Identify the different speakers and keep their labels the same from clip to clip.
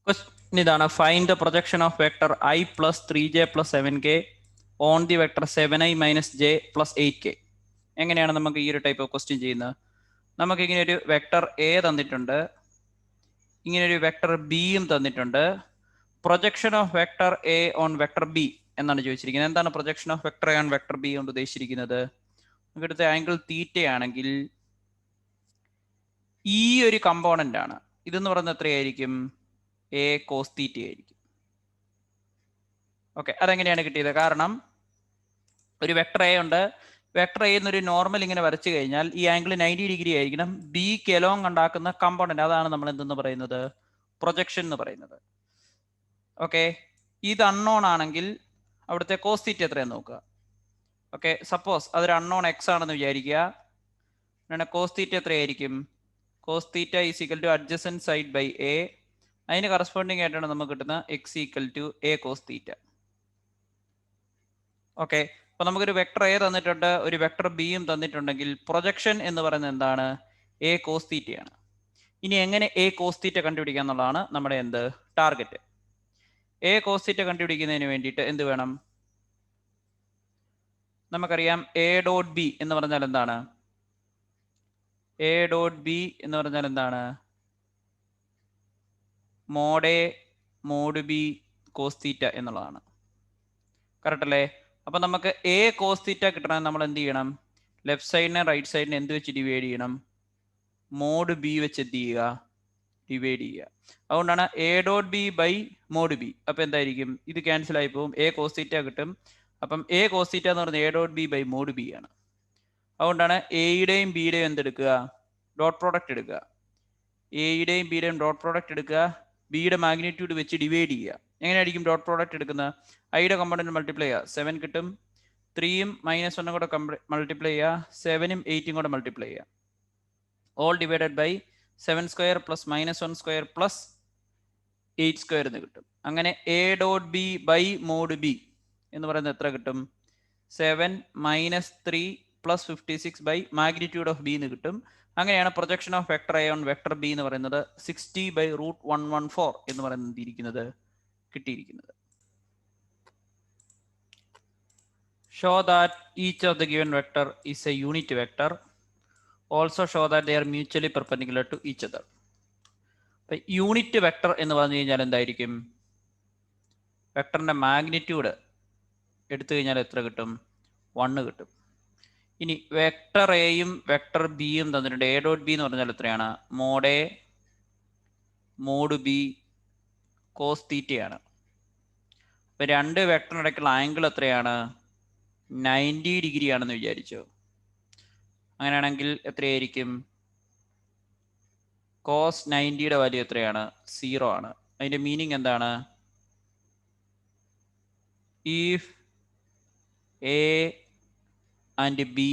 Speaker 1: Question ഇതാണ് find the projection of vector I plus 3j plus 7k on the vector 7i minus j plus 8k. എങ്ങനെയാണ് നമുക്ക് ഈ ഒരു type of question ചെയ്യുന്നത്? നമുക്ക് ഇങ്ങനെ ഒരു വെക്ടർ എ തന്നിട്ടുണ്ട്, ഇങ്ങനെ ഒരു വെക്ടർ ബിയും തന്നിട്ടുണ്ട്. Projection of vector A on vector B എന്നാണ് ചോദിച്ചിരിക്കുന്നത്. എന്താണ് projection of vector A on vector B കൊണ്ട് ഉദ്ദേശിച്ചിരിക്കുന്നത്? നമുക്ക് എടുത്ത ആംഗിൾ തീറ്റയാണെങ്കിൽ ഈ ഒരു കമ്പോണന്റ് ആണ് ഇതെന്ന് പറയുന്നത് എത്രയായിരിക്കും? എ കോസ് തീറ്റ ആയിരിക്കും. ഓക്കെ, അതെങ്ങനെയാണ് കിട്ടിയത്? കാരണം ഒരു വെക്ടർ എ ഉണ്ട്, വെക്ടർ എ എന്നൊരു നോർമൽ ഇങ്ങനെ വരച്ചു കഴിഞ്ഞാൽ ഈ ആംഗിൾ 90 ഡിഗ്രി ആയിരിക്കണം. ബി കെലോങ് ഉണ്ടാക്കുന്ന കമ്പോണന്റ്, അതാണ് നമ്മൾ എന്തെന്ന് പറയുന്നത്? പ്രൊജക്ഷൻ എന്ന് പറയുന്നത്. ഓക്കെ, ഇത് അൺനോൺ ആണെങ്കിൽ അവിടുത്തെ കോസ് തീറ്റ എത്രയാന്ന് നോക്കുക. ഓക്കെ, സപ്പോസ് അതൊരു അൺനോൺ എക്സ് ആണെന്ന് വിചാരിക്കുക. അങ്ങനെ കോസ് തീറ്റ എത്രയായിരിക്കും? Cos theta is equal to adjacent side by A. അതിന് കറസ്പോണ്ടിങ് ആയിട്ടാണ് നമുക്ക് കിട്ടുന്ന X equal to A cos theta. Okay, അപ്പൊ നമുക്കൊരു വെക്ടർ എ തന്നിട്ടുണ്ട്, ഒരു വെക്ടർ ബിയും തന്നിട്ടുണ്ടെങ്കിൽ പ്രൊജക്ഷൻ എന്ന് പറയുന്നത് എന്താണ്? എ കോസ് തീറ്റയാണ്. ഇനി എങ്ങനെ എ കോസ് തീറ്റ കണ്ടുപിടിക്കുക എന്നുള്ളതാണ് നമ്മുടെ എന്ത് ടാർഗറ്റ്. എ കോസ് തീറ്റ കണ്ടുപിടിക്കുന്നതിന് വേണ്ടിയിട്ട് എന്ത് വേണം? നമുക്കറിയാം എ ഡോട്ട് ബി എന്ന് പറഞ്ഞാൽ എന്താണ്? എ ഡോട്ട് ബി എന്ന് പറഞ്ഞാൽ എന്താണ്? Mod A mod B cos theta എന്നുള്ളതാണ്. കറക്റ്റ് അല്ലേ? അപ്പൊ നമുക്ക് എ കോസ് തീറ്റ കിട്ടണമെങ്കിൽ നമ്മൾ എന്ത് ചെയ്യണം? ലെഫ്റ്റ് സൈഡിനെ റൈറ്റ് സൈഡിനെ എന്ത് വെച്ച് ഡിവൈഡ് ചെയ്യണം? മോഡ് ബി വെച്ച് എന്ത് ചെയ്യുക? ഡിവൈഡ് ചെയ്യുക. അതുകൊണ്ടാണ് A dot B by mod B. അപ്പൊ എന്തായിരിക്കും? ഇത് ക്യാൻസൽ ആയി പോകും, എ കോസ് തീറ്റ കിട്ടും. അപ്പം എ കോസ് തീറ്റ എന്ന് പറയുന്നത് A dot B by mod B ആണ്. അതുകൊണ്ടാണ് എയുടെയും ബിയുടെയും എന്തെടുക്കുക? ഡോട്ട് പ്രോഡക്റ്റ് എടുക്കുക. എയുടെയും ബിയുടെയും ഡോട്ട് പ്രോഡക്റ്റ് എടുക്കുക, ബിയുടെ മാഗ്നിറ്റ്യൂഡ് വെച്ച് ഡിവൈഡ് ചെയ്യുക. എങ്ങനെയായിരിക്കും ഡോട്ട് പ്രോഡക്റ്റ് എടുക്കുന്നത്? ഐയുടെ കമ്പോണന്റ് മൾട്ടിപ്ലൈ ചെയ്യുക, 7 കിട്ടും. 3യും -1 കൂടെ മൾട്ടിപ്ലൈ ചെയ്യുക, 7ഉം 8ഉം കൂടെ മൾട്ടിപ്ലൈ ചെയ്യുക. All divided by 7 square plus -1 square plus 8 square എന്ന് കിട്ടും. അങ്ങനെ A dot B by mod B എന്ന് പറയുന്നത് എത്ര കിട്ടും? 7 - 3 plus 56 by magnitude of B എന്ന് കിട്ടും. അങ്ങനെയാണ് projection of vector A on vector B എന്ന് പറയുന്നത് 60/√114 എന്ന് പറയുന്നത് കിട്ടിയിരിക്കുന്നത്. Show that each of the given vector is a unit vector. Also show that they are mutually perpendicular to each other. Unit vector എന്ന് പറഞ്ഞു കഴിഞ്ഞാൽ എന്തായിരിക്കും? വെക്ടറിന്റെ മാഗ്നിറ്റ്യൂഡ് എടുത്തു കഴിഞ്ഞാൽ എത്ര കിട്ടും? 1 കിട്ടും. ഇനി വെക്ടർ എയും വെക്ടർ ബിയും തന്നിട്ടുണ്ട്. എ ഡോട്ട് ബി എന്ന് പറഞ്ഞാൽ എത്രയാണ്? Mod A mod B cos തീറ്റയാണ്. അപ്പൊ രണ്ട് വെക്ടറിനിടയ്ക്കുള്ള ആംഗിൾ എത്രയാണ്? 90 ഡിഗ്രി ആണെന്ന് വിചാരിച്ചോ. അങ്ങനെയാണെങ്കിൽ എത്രയായിരിക്കും? കോസ് 90യുടെ വാല്യൂ എത്രയാണ്? 0 ആണ്. അതിന്റെ മീനിങ് എന്താണ്? If a and b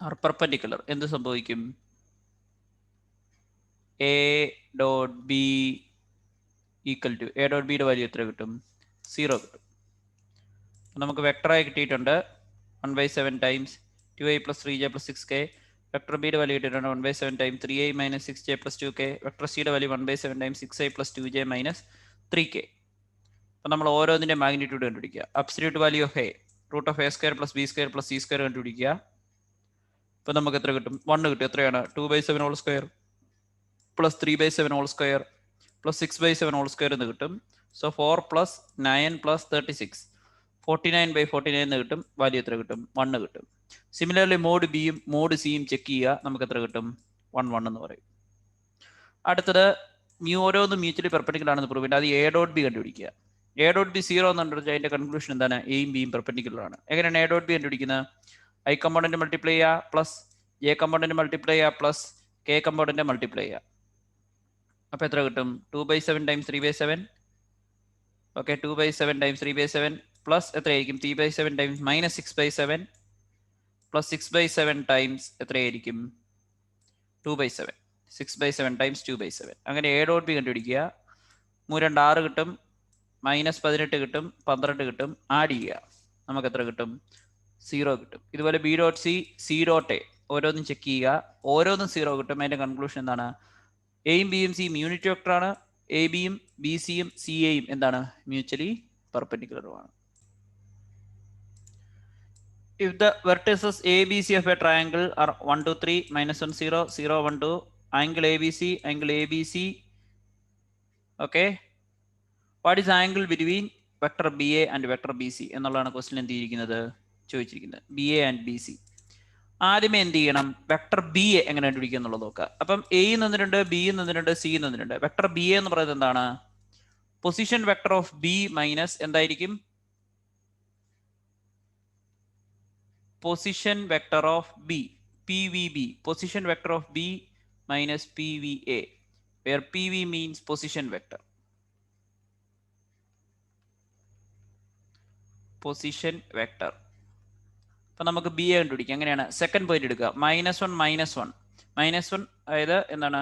Speaker 1: are perpendicular എന്ത് സംഭവിക്കും? A dot b equal to a dot ബിയുടെ വാല്യൂ എത്ര കിട്ടും? 0 കിട്ടും. നമുക്ക് വെക്ടറായി കിട്ടിയിട്ടുണ്ട് 1/7 times 2a plus 3j plus 6k. Vector ബിയുടെ വാല്യൂ കിട്ടിയിട്ടുണ്ട് 1/7 times 3a minus 6j plus 2k. Vector സിയുടെ value 1/7 times 6a plus 2j minus 3k. അപ്പം നമ്മൾ ഓരോന്നിൻ്റെ മാഗ്നിറ്റ്യൂഡ് കണ്ടുപിടിക്കുക. Absolute value of a √(a² + b² + c² കണ്ടുപിടിക്കുക. ഇപ്പം നമുക്ക് എത്ര കിട്ടും? 1 കിട്ടും. എത്രയാണ്? 2/7 whole square plus 3/7 whole square plus 6/7 whole square എന്ന് കിട്ടും. സോ 4 + 9 + 36 49/49 എന്ന് കിട്ടും. വാല്യൂ എത്ര കിട്ടും? 1 കിട്ടും. സിമിലർലി മോഡ് ബിയും മോഡ് സിയും ചെക്ക് ചെയ്യുക. നമുക്ക് എത്ര കിട്ടും? 1 എന്ന് പറയും. അടുത്തത് ഓരോന്നും മ്യൂച്വലി പെർപെൻഡിക്കുലർ ആണെന്ന് പ്രൂവ് ചെയ്യേണ്ടത്. അത് എ ഡോട്ട് ബി കണ്ടുപിടിക്കുക. എ ഡോട്ട് ബി 0 എന്നുണ്ടെങ്കിൽ അതിന്റെ കൺക്ലൂഷൻ എന്താണ്? എയും ബിയും പെർപെൻഡിക്കുലർ ആണ്. എങ്ങനെയാണ് എ ഡോട്ട് ബി കണ്ടുപിടിക്കുന്നത്? ഐ കമ്പോണന്റ് മൾട്ടിപ്ലൈ ചെയ്യുക പ്ലസ് ജെ കമ്പോണന്റ് മൾട്ടിപ്ലൈ ചെയ്യുക പ്ലസ് കെ കമ്പോണന്റ് മൾട്ടിപ്ലൈ ചെയ്യുക. അപ്പോൾ എത്ര കിട്ടും? 2/7 ടൈംസ് 3/7. ഓക്കെ, 2/7 ടൈംസ് 3/7 പ്ലസ് എത്രയായിരിക്കും? 3/7 ടൈംസ് -6/7 പ്ലസ് 6/7 ടൈംസ് എത്രയായിരിക്കും? 2/7. 6/7 ടൈംസ് 2/7. അങ്ങനെ എ ഡോട്ട് ബി കണ്ടുപിടിക്കുക. 3 2 6 കിട്ടും, -18 കിട്ടും, 12 കിട്ടും. ആഡ് ചെയ്യുക, നമുക്ക് എത്ര കിട്ടും? 0 കിട്ടും. ഇതുപോലെ B dot C, C dot A ഓരോന്നും ചെക്ക് ചെയ്യുക. ഓരോന്നും 0 കിട്ടും. അതിന്റെ കൺക്ലൂഷൻ എന്താണ്? എയും ബിയും സിയും യൂണിറ്റ് വെക്ടറാണ്. എ ബിയും ബി സിയും സി എയും എന്താണ് mutually പെർപെൻഡിക്കുലറുമാണ്. If the vertices ABC of a triangle are 1, 2, 3, -1, 0, 0, 1, 2, angle ABC, okay, what is the angle between vector BA and vector BC എന്നുള്ളതാണ് ക്വസ്റ്റ്യൻ എന്ത് ചെയ്തിരിക്കുന്നത് ചോദിച്ചിരിക്കുന്നത്. BA and BC. ആദ്യമേ എന്ത് ചെയ്യണം, വെക്ടർ ബി എ എങ്ങനെ കണ്ടുപിടിക്കുക എന്നുള്ളത് നോക്കുക. അപ്പം എയിൽ നിന്നിട്ടുണ്ട്, ബിയിൽ നിന്നിട്ടുണ്ട്, സിയിൽ നിന്നിട്ടുണ്ട്. വെക്ടർ ബി എ എന്ന് പറയുന്നത് എന്താണ്? Position vector of b minus എന്തായിരിക്കും? Position vector of b, PVB, position vector of b minus PVA, where PV means position vector. Position vector. അപ്പം നമുക്ക് ബി എ കണ്ടുപിടിക്കാം. എങ്ങനെയാണ്? സെക്കൻഡ് പോയിന്റ് എടുക്കുക, -1, അതായത് എന്താണ്,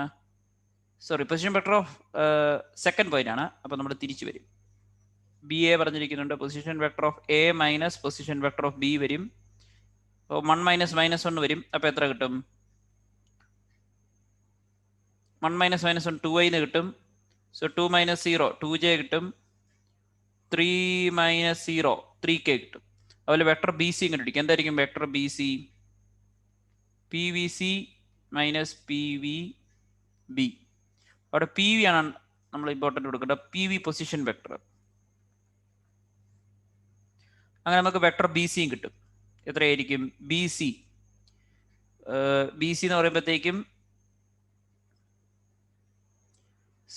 Speaker 1: sorry, position vector of second point ആണ്. അപ്പം നമ്മൾ തിരിച്ചു വരും. ബി എ പറഞ്ഞിരിക്കുന്നുണ്ട്, position vector of a minus position vector of b വരും. 1 - -1 വരും. അപ്പം എത്ര കിട്ടും? 1 - -1 2i കിട്ടും. സോ 2 - 0 2j കിട്ടും. 3 - 0 3k കിട്ടും. അതുപോലെ വെക്ടർ ബി സി കണ്ടുപിടിക്കും. എന്തായിരിക്കും vector b C? PVC minus PVB. അവിടെ പി വി ആണ് നമ്മൾ ഇമ്പോർട്ടൻ്റ് കൊടുക്കേണ്ടത്, PV പൊസിഷൻ വെക്ടർ. അങ്ങനെ നമുക്ക് വെക്ടർ ബി സിയും കിട്ടും. എത്രയായിരിക്കും? ബി സി എന്ന് പറയുമ്പോഴത്തേക്കും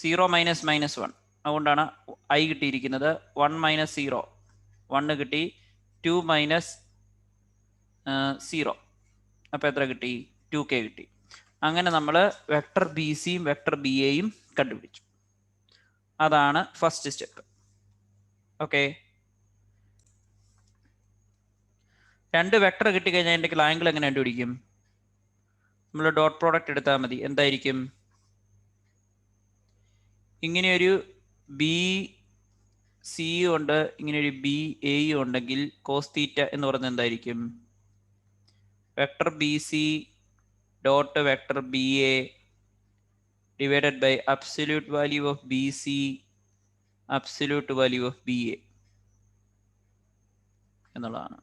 Speaker 1: 0 - -1, അതുകൊണ്ടാണ് I കിട്ടിയിരിക്കുന്നത്. 1 - 0 1 കിട്ടി. 2 - 0 അപ്പോൾ എത്ര കിട്ടി? 2k കിട്ടി. അങ്ങനെ നമ്മൾ വെക്ടർ ബി സിയും വെക്ടർ ബി എയും കണ്ടുപിടിച്ചു. അതാണ് ഫസ്റ്റ് സ്റ്റെപ്പ്. ഓക്കെ, രണ്ട് വെക്ടർ കിട്ടിക്കഴിഞ്ഞാൽ എൻ്റെ ആംഗിൾ എങ്ങനെ കണ്ടുപിടിക്കും? നമ്മൾ ഡോട്ട് പ്രോഡക്റ്റ് എടുത്താൽ മതി. എന്തായിരിക്കും? ഇങ്ങനെയൊരു ബി സിയും ഉണ്ട്, ഇങ്ങനെയൊരു ബി എയും ഉണ്ടെങ്കിൽ കോസ് തീറ്റ എന്ന് പറയുന്നത് എന്തായിരിക്കും? Vector b c dot vector b a divided by absolute value of b c absolute value of b a എന്നുള്ളതാണ്.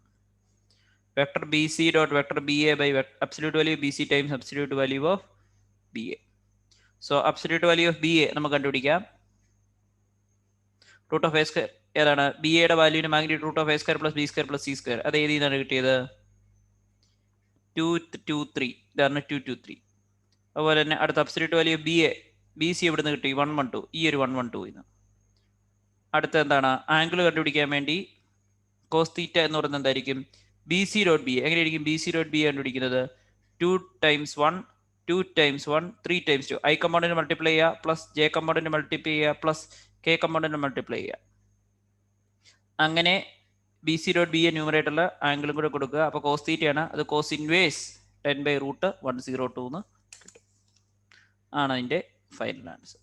Speaker 1: Vector b c dot vector b a by absolute value b c times absolute value of b a. So absolute value of b a നമുക്ക് കണ്ടുപിടിക്കാം. Root of a square ഏതാണ്? B എയുടെ വാല്യൂവിന് magnitude root of a square plus b square plus c square. അത് ഏതിൽ നിന്നാണ് കിട്ടിയത്? 2, 2, 3. ഇതാണ് 2, 2, 3. അതുപോലെ തന്നെ അടുത്ത absolute value B A B C എവിടെ നിന്ന് കിട്ടി? 1, 1, 2. ഈ ഒരു 1, 1, 2 ഇന്ന്. അടുത്ത എന്താണ്? ആംഗിൾ കണ്ടുപിടിക്കാൻ വേണ്ടി കോസ് തീറ്റ എന്ന് പറയുന്നത് എന്തായിരിക്കും? B c dot b a. എങ്ങനെയായിരിക്കും b c dot b a കണ്ടുപിടിക്കുന്നത്? 2 × 1 2 × 1 3 × 2. ഐ കമ്പോണന്റ് മൾട്ടിപ്ലൈ ചെയ്യുക, പ്ലസ് ജെ കമ്പോണന്റ് മൾട്ടിപ്ലൈ ചെയ്യുക, പ്ലസ് കെ കമ്പോണന്റ് മൾട്ടിപ്ലൈ ചെയ്യുക. അങ്ങനെ B c dot b A ന്യൂമറേറ്ററിൽ ആംഗിളും കൂടെ കൊടുക്കുക. അപ്പോൾ കോസ് തീറ്റയാണ്, അത് കോസ് ഇൻവേഴ്സ് 10/√102 എന്ന് കിട്ടും. ആണ് അതിൻ്റെ ഫൈനൽ ആൻസർ.